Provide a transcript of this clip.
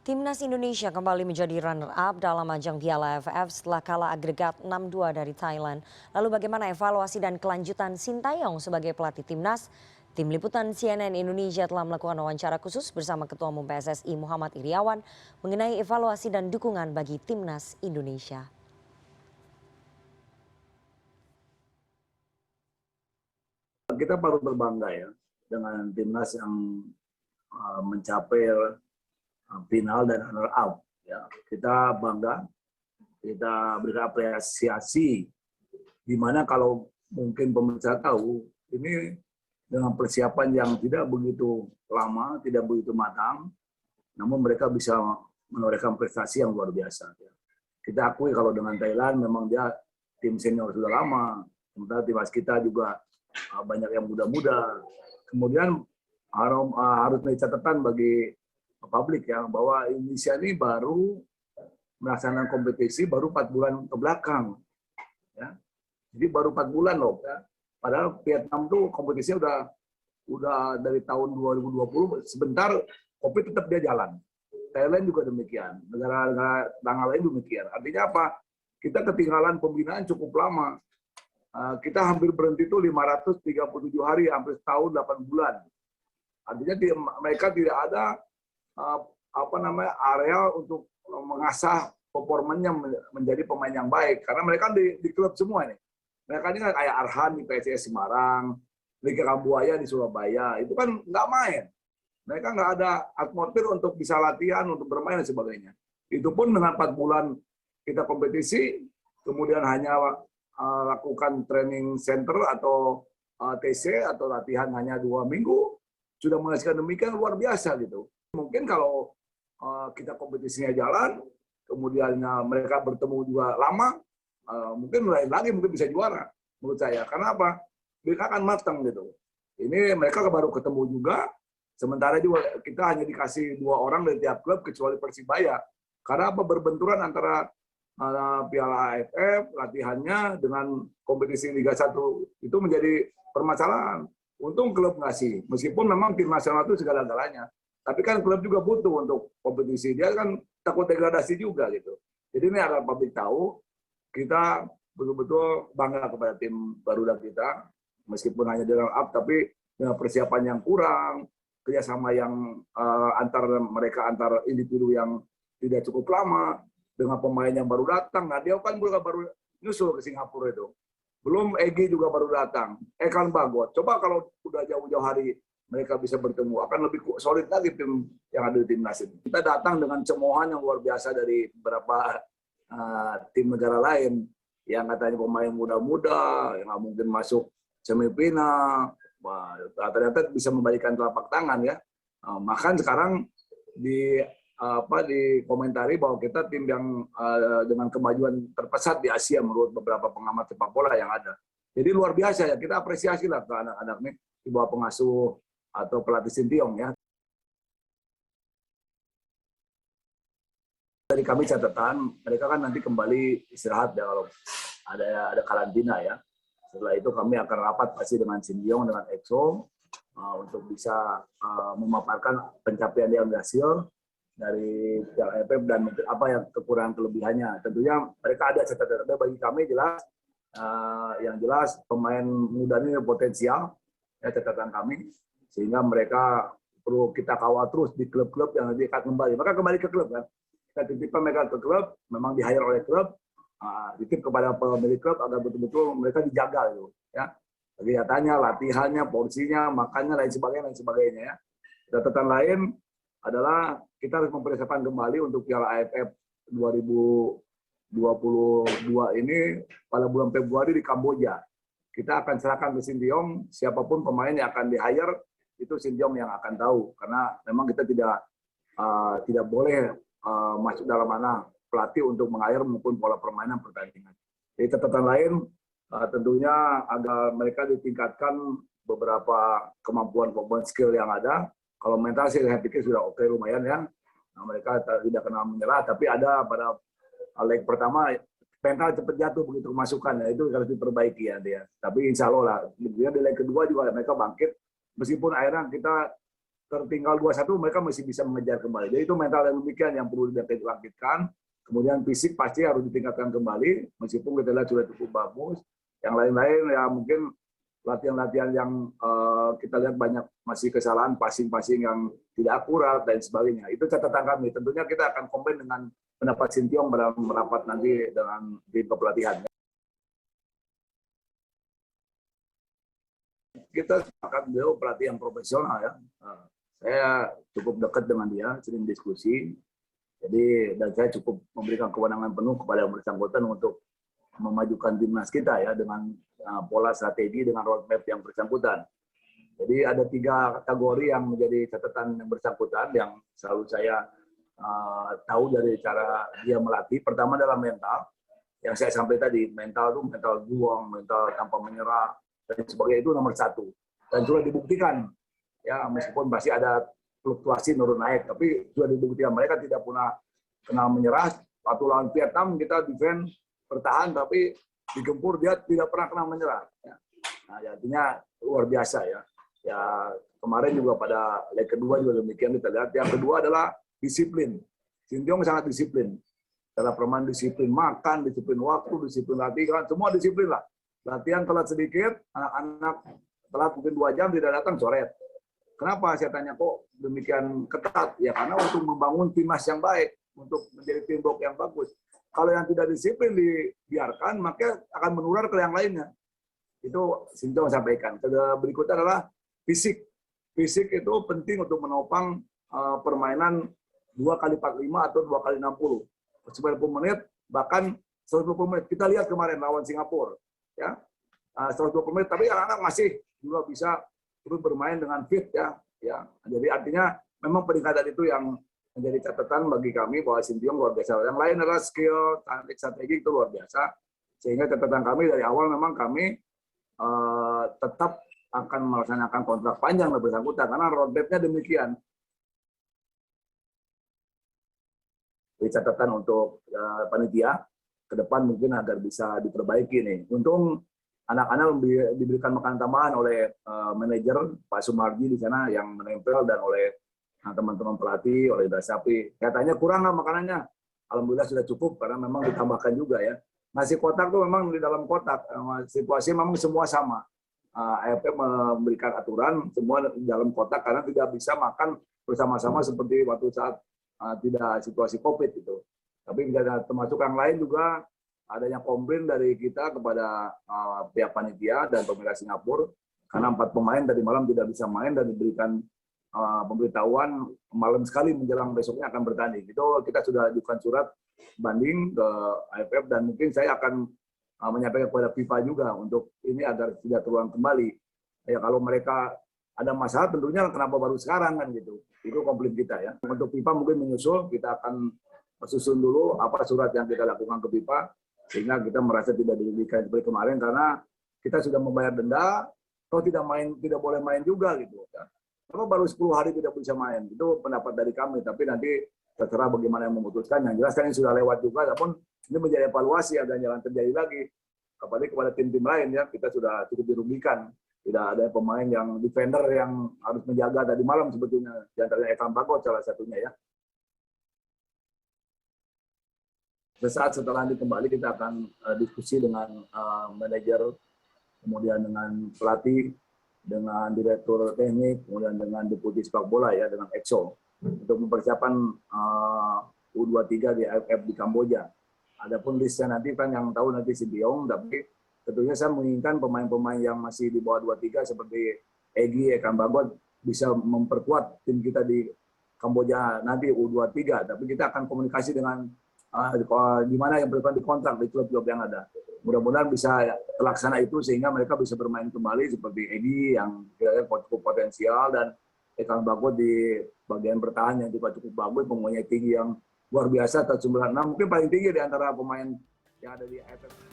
Timnas Indonesia kembali menjadi runner-up dalam ajang Piala AFF setelah kalah agregat 6-2 dari Thailand. Lalu bagaimana evaluasi dan kelanjutan Sintayong sebagai pelatih timnas? Tim Liputan CNN Indonesia telah melakukan wawancara khusus bersama Ketua Umum PSSI Muhammad Iriawan mengenai evaluasi dan dukungan bagi Timnas Indonesia. Kita baru berbangga ya dengan timnas yang mencapai final dan runner up. Ya, kita bangga, kita berikan apresiasi. Di mana kalau mungkin pemirsa tahu, ini dengan persiapan yang tidak begitu lama, tidak begitu matang, namun mereka bisa menorehkan prestasi yang luar biasa. Ya. Kita akui kalau dengan Thailand memang dia tim senior sudah lama, sementara timnas kita juga banyak yang muda-muda. Kemudian harus menjadi catatan bagi publik ya bahwa Indonesia ini baru melaksanakan kompetisi baru 4 bulan ke belakang. Ya. Jadi baru 4 bulan loh. Ya. Padahal Vietnam tuh kompetisinya udah dari tahun 2020 sebentar, COVID tetap dia jalan. Thailand juga demikian, negara-negara tangga lain demikian. Artinya apa? Kita ketinggalan pembinaan cukup lama. Kita hampir berhenti itu 537 hari, hampir setahun 8 bulan. Artinya mereka tidak ada area untuk mengasah performanya menjadi pemain yang baik. Karena mereka di klub semua nih. Mereka ini kan kayak Arhan di PSIS Semarang, Liga Kambuaya di Surabaya, itu kan nggak main. Mereka nggak ada atmosfer untuk bisa latihan, untuk bermain dan sebagainya. Itu pun dengan 4 bulan kita kompetisi, kemudian hanya lakukan training center atau TC atau latihan hanya 2 minggu, sudah menghasilkan demikian luar biasa gitu. Mungkin kalau kita kompetisinya jalan, kemudian mereka bertemu juga lama, mungkin lain lagi mungkin bisa juara menurut saya. Karena apa? Mereka akan matang gitu. Ini mereka baru ketemu juga, sementara juga kita hanya dikasih 2 orang dari tiap klub kecuali Persibaya. Karena apa? Berbenturan antara Piala AFF latihannya dengan kompetisi Liga 1 itu menjadi permasalahan. Untung klub ngasih, meskipun memang tim nasional itu segala-galanya. Tapi kan klub juga butuh untuk kompetisi. Dia kan takut degradasi juga gitu. Jadi ini agar publik tahu, kita betul-betul bangga kepada tim Garuda kita. Meskipun hanya di runner up, tapi dengan persiapan yang kurang, kerjasama yang antar individu yang tidak cukup lama, dengan pemain yang baru datang. Nah, dia kan baru nyusul ke Singapura itu. Belum Egy juga baru datang. Ekan Bagot. Coba kalau udah jauh-jauh hari mereka bisa bertemu, akan lebih solid lagi tim yang ada di timnas ini. Kita datang dengan cemoohan yang luar biasa dari beberapa tim negara lain yang katanya pemain muda-muda, yang nggak mungkin masuk semifinal. Wah, ternyata bisa membalikan telapak tangan ya. Makan sekarang dikomentari bahwa kita tim yang dengan kemajuan terpesat di Asia menurut beberapa pengamat sepak bola yang ada. Jadi luar biasa ya, kita apresiasi lah ke anak-anak ini di bawah pengasuh atau pelatih Sintayong ya. Dari kami catatan, mereka kan nanti kembali istirahat ya kalau ada karantina ya. Setelah itu kami akan rapat pasti dengan Sintayong, dengan EXO untuk bisa memaparkan pencapaian yang berhasil dari Piala AFF dan mungkin apa yang kekurangan kelebihannya. Tentunya mereka ada catatan bagi kami jelas, yang jelas pemain muda ini potensial ya, catatan kami, sehingga mereka perlu kita kawal terus di klub-klub yang nanti akan kembali. Maka kembali ke klub kan, kita titipkan mereka ke klub, memang di-hire oleh klub, titip kepada pemilik klub agar betul-betul mereka dijaga gitu ya. Kegiatannya, latihannya, porsinya, makannya, lain sebagainya ya. Catatan lain adalah kita harus mempersiapkan kembali untuk Piala AFF 2022 ini pada bulan Februari di Kamboja. Kita akan serahkan ke Sintayong, siapapun pemain yang akan di-hire, itu Sintayong yang akan tahu. Karena memang kita tidak boleh masuk dalam mana pelatih untuk meng-hire maupun pola permainan pertandingan. Jadi catatan lain, tentunya agar mereka ditingkatkan beberapa kemampuan skill yang ada. Kalau mental sih saya pikir sudah oke, lumayan ya. Nah, mereka tidak kenal menyerah, tapi ada pada leg pertama mental cepat jatuh begitu kemasukan, ya itu harus diperbaiki ya dia. Tapi insya Allah lah, di leg kedua juga mereka bangkit, meskipun akhirnya kita tertinggal 2-1 mereka masih bisa mengejar kembali. Jadi itu mental yang demikian yang perlu dilakukan. Kemudian fisik pasti harus ditingkatkan kembali, meskipun kita lihat sudah cukup bagus. Yang lain-lain ya mungkin latihan-latihan yang kita lihat banyak masih kesalahan, passing-passing yang tidak akurat dan sebagainya. Itu catatan kami. Tentunya kita akan combine dengan pendapat Sintayong dalam merapat nanti dengan tim kepelatihan. Kita akan beliau pelatih yang profesional ya. Saya cukup dekat dengan dia, sering diskusi. Jadi dan saya cukup memberikan kewenangan penuh kepada yang bersangkutan untuk memajukan timnas kita ya dengan pola strategi dengan roadmap yang bersangkutan. Jadi ada 3 kategori yang menjadi catatan yang bersangkutan yang selalu saya tahu dari cara dia melatih. Pertama adalah mental, yang saya sampaikan tadi, mental itu mental juang, mental tanpa menyerah dan sebagainya itu nomor 1. Dan sudah dibuktikan ya meskipun masih ada fluktuasi turun naik, tapi sudah dibuktikan mereka tidak pernah kenal menyerah. Waktu lawan Vietnam kita defend bertahan tapi digempur dia tidak pernah kenal menyerah. Nah, artinya luar biasa ya. Ya kemarin juga pada leg kedua juga demikian kita lihat. Yang kedua adalah disiplin. Sintayong sangat disiplin. Cara permain disiplin makan, disiplin waktu, disiplin latihan, semua disiplin lah. Latihan telat sedikit, anak-anak telat mungkin 2 jam tidak datang coret. Kenapa saya tanya kok demikian ketat? Ya karena untuk membangun timnas yang baik, untuk menjadi teamwork yang bagus. Kalau yang tidak disiplin dibiarkan, maka akan menular ke yang lainnya. Itu Sintayong sampaikan. Berikutnya adalah fisik. Fisik itu penting untuk menopang permainan 2x45 atau 2x60. 90 menit, bahkan 120 menit. Kita lihat kemarin lawan Singapura. Ya, 120 menit, tapi anak-anak masih juga bisa terus bermain dengan fit ya. Jadi artinya memang peningkatan itu yang menjadi catatan bagi kami bahwa Sintayong luar biasa. Yang lain adalah skill, taktik, strategi itu luar biasa. Sehingga catatan kami dari awal memang kami tetap akan melaksanakan kontrak panjang lebih bersangkutan karena roadmap-nya demikian. Jadi catatan untuk panitia ke depan mungkin agar bisa diperbaiki nih. Untung anak-anak diberikan makanan tambahan oleh manajer Pak Sumarji di sana yang menempel dan oleh teman-teman pelatih, oleh Dasapi. Katanya kurang nggak makanannya? Alhamdulillah sudah cukup karena memang ditambahkan juga ya. Nasi kotak tuh memang di dalam kotak. Situasi memang semua sama. AFF memberikan aturan semua di dalam kotak karena tidak bisa makan bersama-sama seperti waktu saat tidak situasi COVID itu. Tapi termasuk yang lain juga adanya komplain dari kita kepada pihak panitia dan pemerintah Singapura karena 4 pemain tadi malam tidak bisa main dan diberikan pemberitahuan malam sekali menjelang besoknya akan bertanding. Itu kita sudah ajukan surat banding ke AFF dan mungkin saya akan menyampaikan kepada FIFA juga untuk ini agar tidak terulang kembali. Ya kalau mereka ada masalah tentunya kenapa baru sekarang kan gitu. Itu komplain kita ya. Untuk FIFA mungkin menyusul, kita akan susun dulu apa surat yang kita lakukan ke FIFA sehingga kita merasa tidak dirugikan seperti kemarin karena kita sudah membayar denda, kalau tidak boleh main juga gitu. Ya. Kalau baru 10 hari tidak bisa main, itu pendapat dari kami. Tapi nanti terserah bagaimana yang memutuskan. Yang jelas kan ini sudah lewat juga, namun ini menjadi evaluasi agar jangan terjadi lagi. Apalagi kepada tim-tim lain ya, kita sudah cukup dirugikan. Tidak ada pemain yang defender yang harus menjaga tadi malam sebetulnya. Di antaranya Evan Bagot salah satunya ya. Sesaat setelah ini kembali kita akan diskusi dengan manajer, kemudian dengan pelatih, dengan direktur teknik, kemudian dengan deputi sepak bola ya, dengan EXO untuk mempersiapkan U23 di AFF di Kamboja. Adapun listnya nanti kan yang tahu nanti Sintayong, tapi tentunya saya menginginkan pemain-pemain yang masih di bawah 23 seperti Egy, Ekan Bagot bisa memperkuat tim kita di Kamboja nanti U23. Tapi kita akan komunikasi dengan di mana yang berkenan di kontrak di klub-klub yang ada. Mudah-mudahan bisa terlaksana itu sehingga mereka bisa bermain kembali seperti Egy yang cukup potensial dan Ekan Bagot di bagian bertahan yang juga cukup bagus, mempunyai tinggi yang luar biasa, 196, mungkin paling tinggi di antara pemain yang ada di AFF.